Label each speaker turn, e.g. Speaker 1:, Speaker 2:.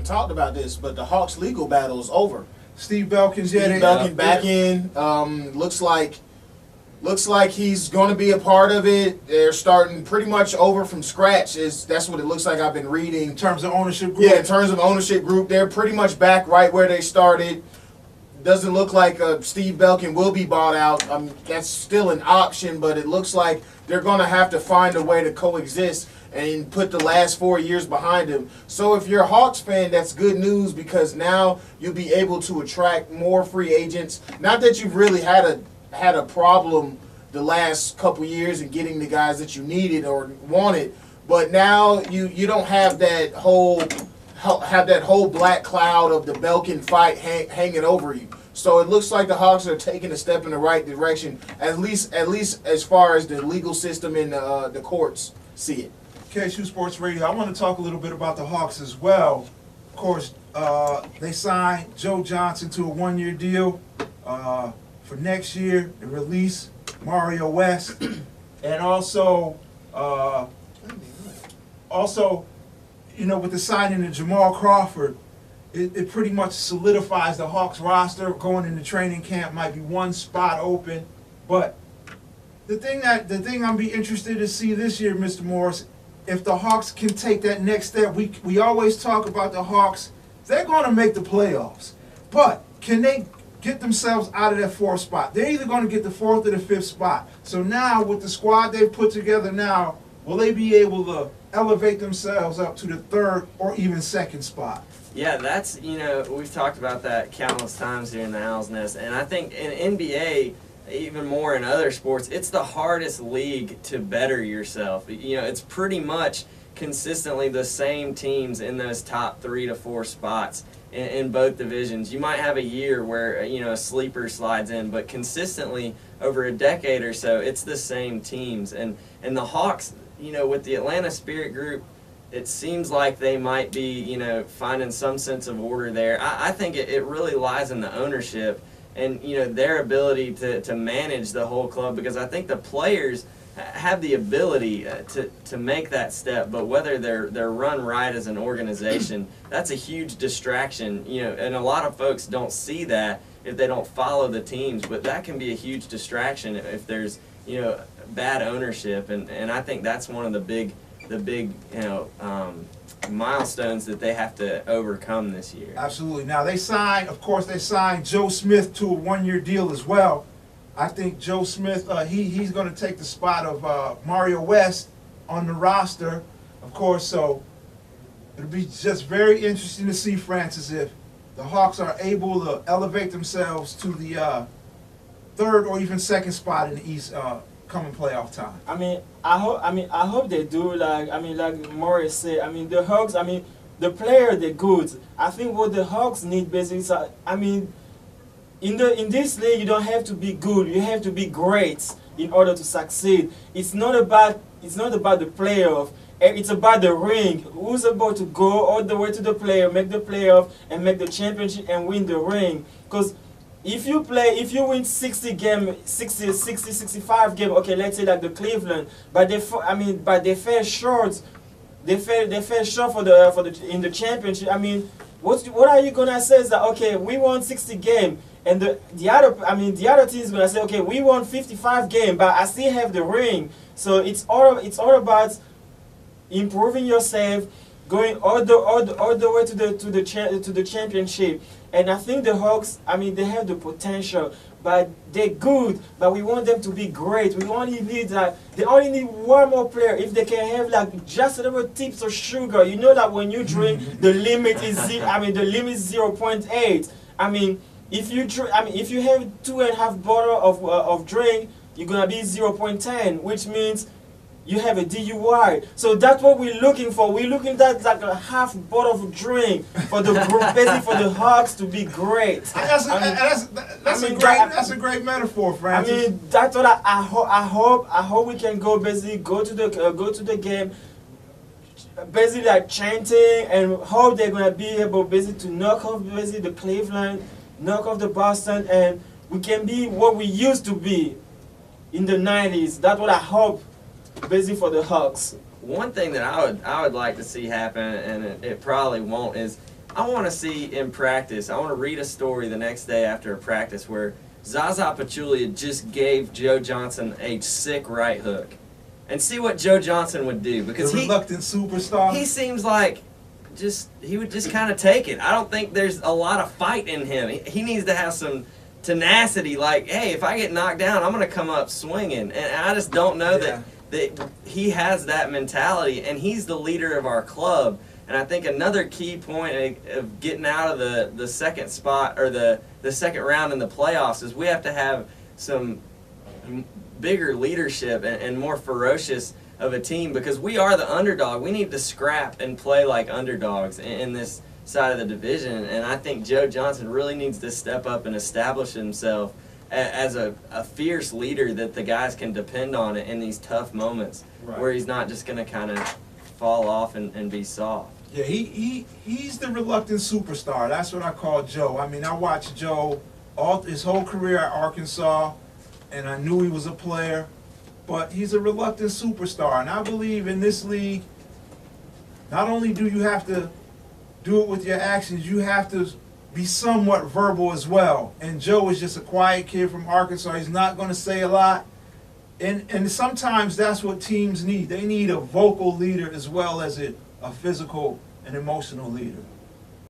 Speaker 1: talked about this, but the Hawks legal battle is over.
Speaker 2: Steve Belkin's
Speaker 1: Steve Belkin back in. Looks like he's going to be a part of it. They're starting pretty much over from scratch. That's what it looks like. I've been reading.
Speaker 2: in terms of ownership group.
Speaker 1: Yeah, in terms of ownership group, they're pretty much back right where they started. Doesn't look like Steve Belkin will be bought out. That's still an option, but it looks like they're going to have to find a way to coexist and put the last 4 years behind him. So if you're a Hawks fan, that's good news because now you'll be able to attract more free agents. Not that you've really had a problem the last couple years in getting the guys that you needed or wanted, but now you don't have that whole black cloud of the Belkin fight hanging over you. So it looks like the Hawks are taking a step in the right direction, at least as far as the legal system and the courts see it.
Speaker 2: KSU Sports Radio. I want to talk a little bit about the Hawks as well. Of course, they signed Joe Johnson to a one-year deal. For next year, they release Mario West, and also, with the signing of Jamal Crawford, it pretty much solidifies the Hawks roster. Going into training camp, might be one spot open, but the thing I'm be interested to see this year, Mr. Morris, if the Hawks can take that next step. We always talk about the Hawks. They're going to make the playoffs, but can they get themselves out of that fourth spot? They're either going to get the fourth or the fifth spot. So now, with the squad they've put together now, will they be able to elevate themselves up to the third or even second spot?
Speaker 3: Yeah, that's, we've talked about that countless times here in the Owl's Nest, and I think in NBA, even more in other sports, it's the hardest league to better yourself. It's pretty much consistently the same teams in those top 3 to 4 spots in both divisions. You might have a year where a sleeper slides in, but consistently over a decade or so, it's the same teams. And the Hawks, with the Atlanta Spirit Group, it seems like they might be finding some sense of order there. I think it really lies in the ownership and their ability to manage the whole club, because I think the players have the ability to make that step, but whether they're run right as an organization, that's a huge distraction, and a lot of folks don't see that if they don't follow the teams, but that can be a huge distraction if there's bad ownership, and I think that's one of the big milestones that they have to overcome this year.
Speaker 2: Absolutely. Now they signed Joe Smith to a one-year deal as well. I think Joe Smith, he's going to take the spot of Mario West on the roster, of course. So it'll be just very interesting to see, Francis, if the Hawks are able to elevate themselves to the third or even second spot in the East coming playoff time.
Speaker 4: I hope they do. Like Morris said. The Hawks. The player, they're good. I think what the Hawks need basically is, in this league, you don't have to be good. You have to be great in order to succeed. It's not about the playoff. It's about the ring. Who's about to go all the way to the playoff, make the playoff, and make the championship and win the ring? Because if you win 65 game, okay, let's say like the Cleveland, but they fell short. They fell short in the championship. What are you gonna say is that, okay, we won 60 game, and the other team is gonna say, okay, we won 55 game, but I still have the ring. So it's all about improving yourself, going all the way to the championship. And I think the Hawks, they have the potential, but they're good. But we want them to be great. They only need one more player. If they can have like just a little tips of sugar, that when you drink, the limit is 0.8. If you have 2.5 bottle of drink, you're gonna be 0.10, which means you have a DUI. So that's what we're looking for. We're looking at like a half bottle of drink for the group, basically for the Hawks to be great.
Speaker 2: That's a great metaphor, Francis.
Speaker 4: That's what I hope we can go to the game, basically like chanting, and hope they're gonna be able basically to knock off basically the Cleveland, knock off the Boston, and we can be what we used to be in the 90s. That's what I hope. Busy for the Hawks.
Speaker 3: One thing that I would like to see happen, and it probably won't, is I want to see in practice, I want to read a story the next day after a practice where Zaza Pachulia just gave Joe Johnson a sick right hook. And see what Joe Johnson would do, because
Speaker 2: The reluctant superstar.
Speaker 3: he seems like he would just kind of take it. I don't think there's a lot of fight in him. He needs to have some tenacity, like, hey, if I get knocked down, I'm going to come up swinging. And I just don't know that he has that mentality, and he's the leader of our club. And I think another key point of getting out of the second spot, or the second round in the playoffs, is we have to have some bigger leadership and more ferocious of a team, because we are the underdog. We need to scrap and play like underdogs in this side of the division, and I think Joe Johnson really needs to step up and establish himself as a fierce leader that the guys can depend on in these tough moments,
Speaker 2: Right.
Speaker 3: where he's not just going to kind of fall off and be soft.
Speaker 2: Yeah, he's the reluctant superstar. That's what I call Joe. I mean, I watched Joe his whole career at Arkansas, and I knew he was a player, but he's a reluctant superstar. And I believe in this league, not only do you have to do it with your actions, you have to be somewhat verbal as well. And Joe is just a quiet kid from Arkansas. He's not going to say a lot. And sometimes that's what teams need. They need a vocal leader as well as a physical and emotional leader.